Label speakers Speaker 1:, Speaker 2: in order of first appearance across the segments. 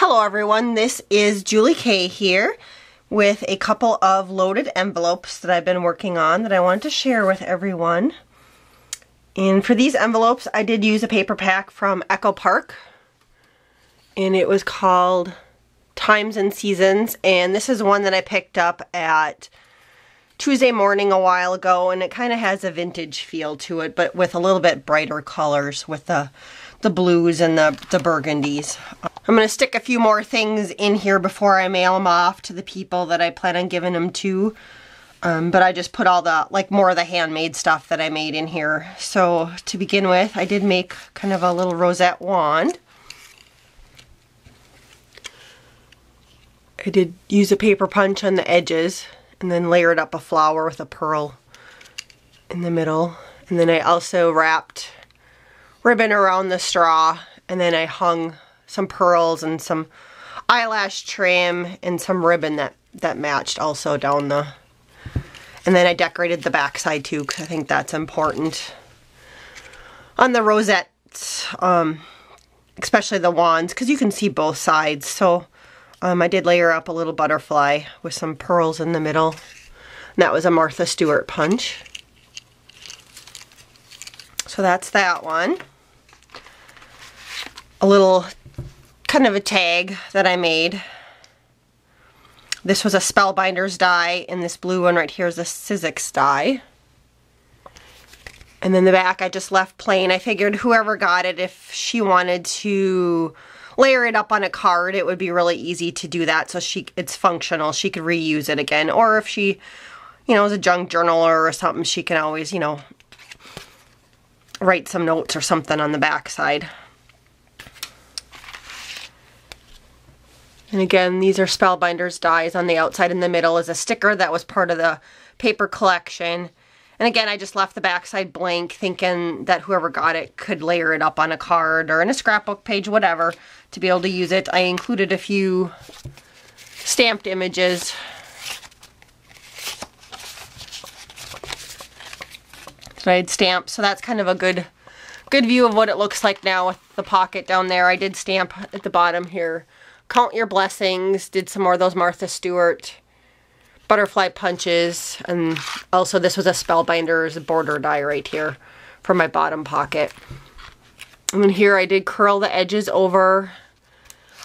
Speaker 1: Hello everyone, this is Julie Kay here with a couple of loaded envelopes that I've been working on that I wanted to share with everyone. And for these envelopes I did use a paper pack from Echo Park, and it was called Times and Seasons, and this is one that I picked up at Tuesday Morning a while ago, and it kind of has a vintage feel to it, but with a little bit brighter colors with the blues and the burgundies. I'm going to stick a few more things in here before I mail them off to the people that I plan on giving them to. But I just put all the, more of the handmade stuff that I made in here. So to begin with, I did make kind of a little rosette wand. I did use a paper punch on the edges and then layered up a flower with a pearl in the middle. And then I also wrapped ribbon around the straw, and then I hung some pearls and some eyelash trim and some ribbon that matched also down the, and then I decorated the back side too, because I think that's important on the rosettes, especially the wands, because you can see both sides. So I did layer up a little butterfly with some pearls in the middle, and that was a Martha Stewart punch. So that's that one. A little kind of a tag that I made. This was a Spellbinders die, and this blue one right here is a Sizzix die. And then the back I just left plain. I figured whoever got it, if she wanted to layer it up on a card, it would be really easy to do that, so it's functional. She could reuse it again. Or if she, is a junk journaler or something, she can always, write some notes or something on the back side. And again, these are Spellbinders dies. On the outside in the middle is a sticker that was part of the paper collection. And again, I just left the backside blank, thinking that whoever got it could layer it up on a card or in a scrapbook page, whatever, to be able to use it. I included a few stamped images. So I had stamped, so that's kind of a good view of what it looks like now with the pocket down there. I did stamp at the bottom here, count your blessings, did some more of those Martha Stewart butterfly punches, and also this was a Spellbinders border die right here for my bottom pocket. And then here I did curl the edges over.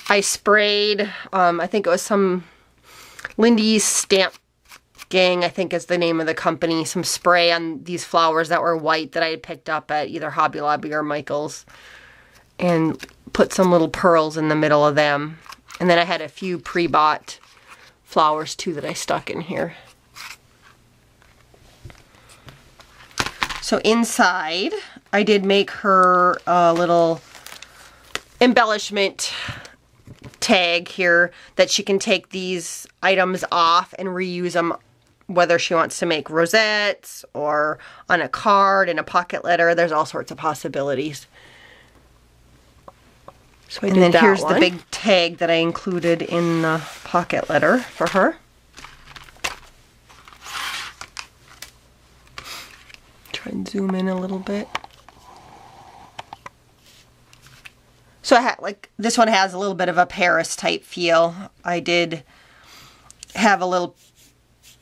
Speaker 1: I sprayed, I think it was some Lindy's Stamp Gang, I think is the name of the company, some spray on these flowers that were white that I had picked up at either Hobby Lobby or Michael's, and put some little pearls in the middle of them. And then I had a few pre-bought flowers too that I stuck in here. So inside, I did make her a little embellishment tag here that she can take these items off and reuse them, whether she wants to make rosettes or on a card, in a pocket letter. There's all sorts of possibilities. So and then here's the big tag that I included in the pocket letter for her. Try and zoom in a little bit. So I had, this one has a little bit of a Paris type feel. I did have a little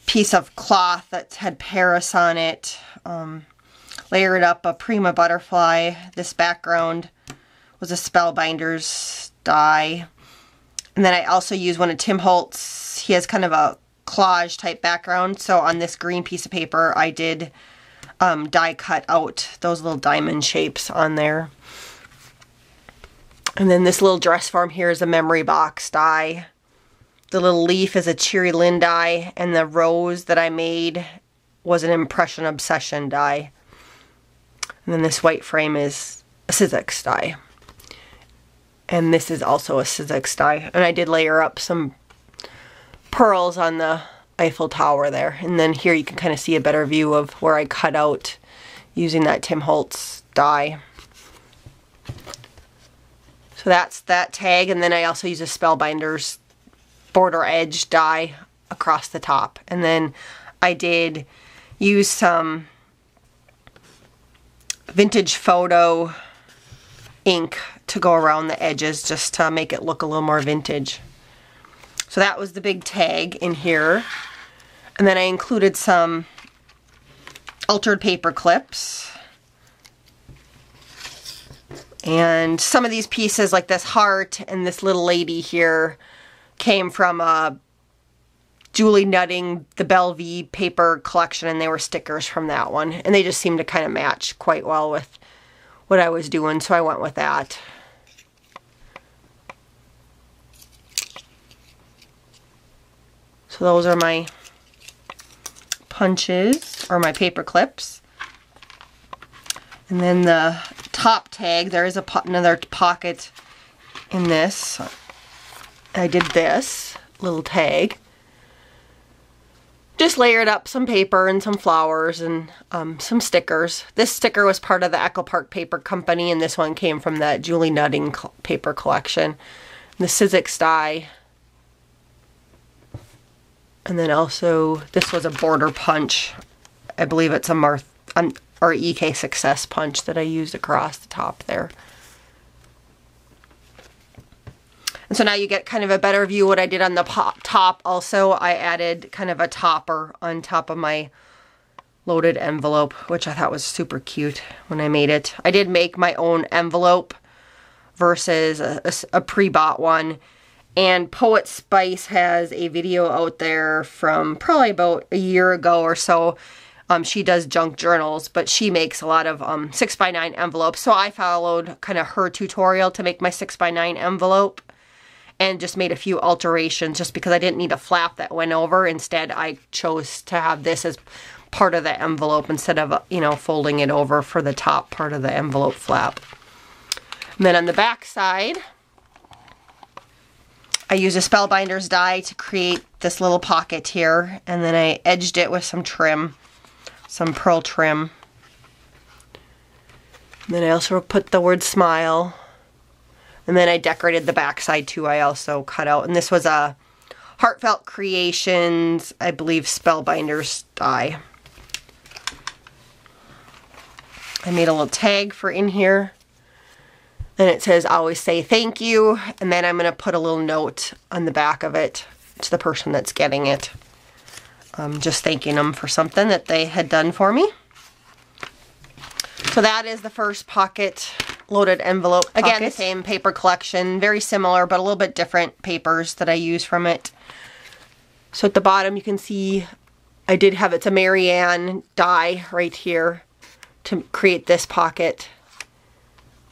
Speaker 1: piece of cloth that had Paris on it. Layered up a Prima butterfly. This background was a Spellbinders die. And then I also used one of Tim Holtz. He has kind of a collage type background. So on this green piece of paper, I did die cut out those little diamond shapes on there. And then this little dress form here is a memory box die. The little leaf is a Cheery Lynn die, and the rose that I made was an Impression Obsession die. And then this white frame is a Sizzix die. And this is also a Sizzix die. And I did layer up some pearls on the Eiffel Tower there. And then here you can kind of see a better view of where I cut out using that Tim Holtz die. So that's that tag, and then I also use a Spellbinders border edge die across the top. And then I did use some vintage photo ink to go around the edges just to make it look a little more vintage. So that was the big tag in here. And then I included some altered paper clips. And some of these pieces, like this heart and this little lady here, came from Julie Nutting, the Bellevue paper collection, and they were stickers from that one. And they just seemed to kind of match quite well with what I was doing, so I went with that. So those are my punches, or my paper clips. And then the top tag, there is another pocket in this. I did this little tag. Just layered up some paper and some flowers and some stickers. This sticker was part of the Echo Park Paper Company, and this one came from that Julie Nutting paper collection. And the Sizzix die. And then also, this was a border punch. I believe it's a or EK Success punch that I used across the top there. And so now you get kind of a better view of what I did on the top. Also, I added kind of a topper on top of my loaded envelope, which I thought was super cute when I made it. I did make my own envelope versus a pre-bought one. And Poet Spice has a video out there from probably about a year ago or so. She does junk journals, but she makes a lot of 6x9 envelopes. So I followed kind of her tutorial to make my 6x9 envelope and just made a few alterations just because I didn't need a flap that went over. Instead, I chose to have this as part of the envelope instead of, you know, folding it over for the top part of the envelope flap. And then on the back side, I used a Spellbinders die to create this little pocket here, and then I edged it with some trim, some pearl trim. And then I also put the word smile, and then I decorated the back side too. I also cut out, and this was a Heartfelt Creations, I believe, Spellbinders die. I made a little tag for in here. And it says, always say thank you. And then I'm going to put a little note on the back of it to the person that's getting it. Just thanking them for something that they had done for me. So that is the first pocket loaded envelope pocket. Again, the same paper collection. Very similar, but a little bit different papers that I use from it. So at the bottom you can see I did have, it's a Marianne die right here to create this pocket.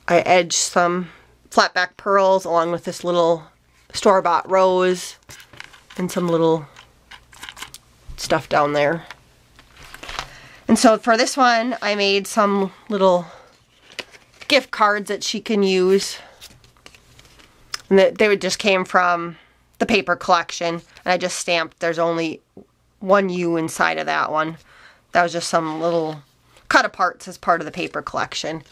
Speaker 1: I edged some flat back pearls along with this little store-bought rose and some little stuff down there. And so for this one, I made some little gift cards that she can use. And they just came from the paper collection. And I just stamped, there's only one U inside of that one. That was just some little cut-aparts as part of the paper collection.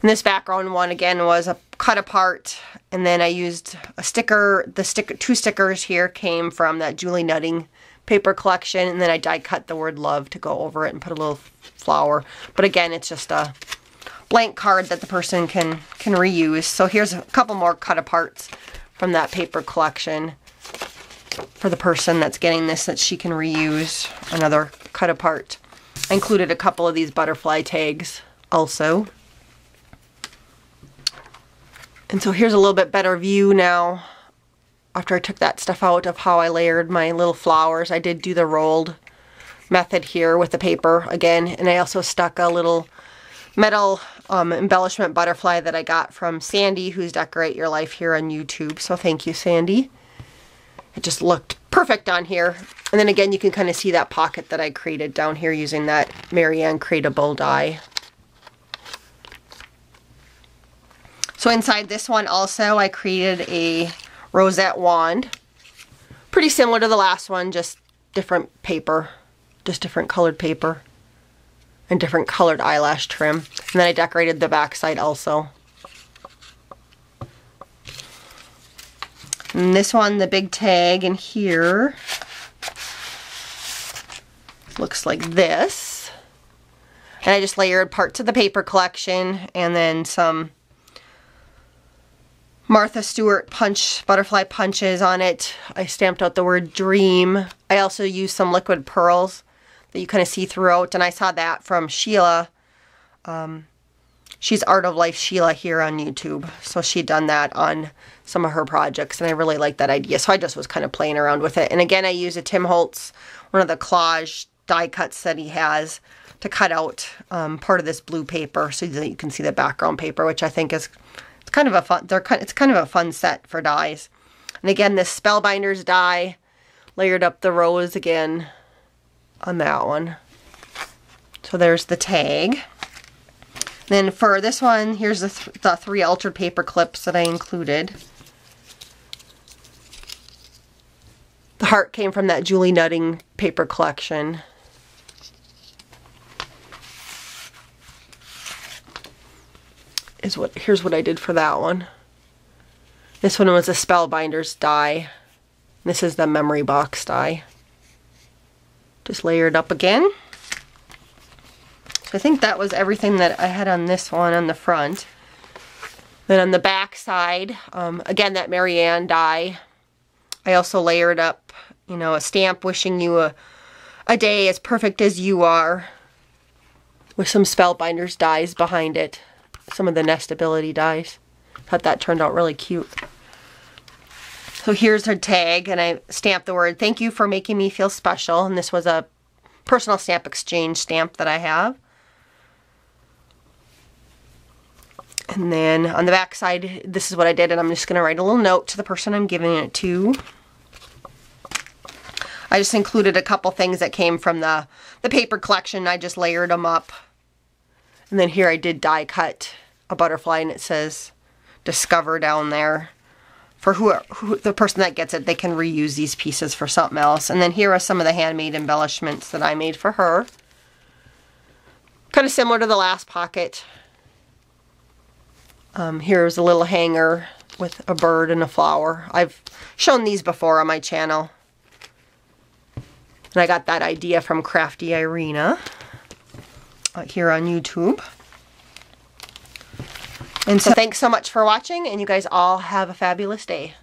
Speaker 1: And this background one again was a cut apart, and then I used a sticker. Two stickers here came from that Julie Nutting paper collection, and then I die cut the word love to go over it and put a little flower. But again, it's just a blank card that the person can reuse. So here's a couple more cut aparts from that paper collection for the person that's getting this that she can reuse. Another cut apart. I included a couple of these butterfly tags also. And so here's a little bit better view now after I took that stuff out of how I layered my little flowers. I did do the rolled method here with the paper again, and I also stuck a little metal embellishment butterfly that I got from Sandy, who's Decorate Your Life here on YouTube. So thank you, Sandy. It just looked perfect on here. And then again, you can kind of see that pocket that I created down here using that Marianne Creatable die. So inside this one also, I created a rosette wand. Pretty similar to the last one, just different paper. Just different colored paper. And different colored eyelash trim. And then I decorated the back side also. And this one, the big tag in here, looks like this. And I just layered parts of the paper collection and then some Martha Stewart butterfly punches on it. I stamped out the word dream. I also used some liquid pearls that you kind of see throughout, and I saw that from Sheila. She's Art of Life Sheila here on YouTube. So she'd done that on some of her projects, and I really liked that idea. So I just was kind of playing around with it. And again, I used a Tim Holtz, one of the collage die cuts that he has, to cut out part of this blue paper so that you can see the background paper, which I think is kind of a fun. It's kind of a fun set for dies. And again, this Spellbinders die, layered up the rose again on that one. So there's the tag. Then for this one, here's the 3 altered paper clips that I included. The heart came from that Julie Nutting paper collection. Here's what I did for that one. This one was a Spellbinders die. This is the memory box die. Just layered up again. So I think that was everything that I had on this one on the front. Then on the back side, again, that Marianne die. I also layered up, you know, a stamp wishing you a day as perfect as you are, with some Spellbinders dies behind it. Some of the Nestability dies. Thought that turned out really cute. So here's her tag, and I stamped the word, "Thank you for making me feel special." And this was a personal stamp exchange stamp that I have. And then on the back side, this is what I did, and I'm just going to write a little note to the person I'm giving it to. I just included a couple things that came from the paper collection. I just layered them up. And then here I did die cut a butterfly, and it says "Discover" down there. For the person that gets it, they can reuse these pieces for something else. And then here are some of the handmade embellishments that I made for her. Kind of similar to the last pocket. Here's a little hanger with a bird and a flower. I've shown these before on my channel. And I got that idea from Crafty Irina here on YouTube. And so thanks so much for watching, and you guys all have a fabulous day.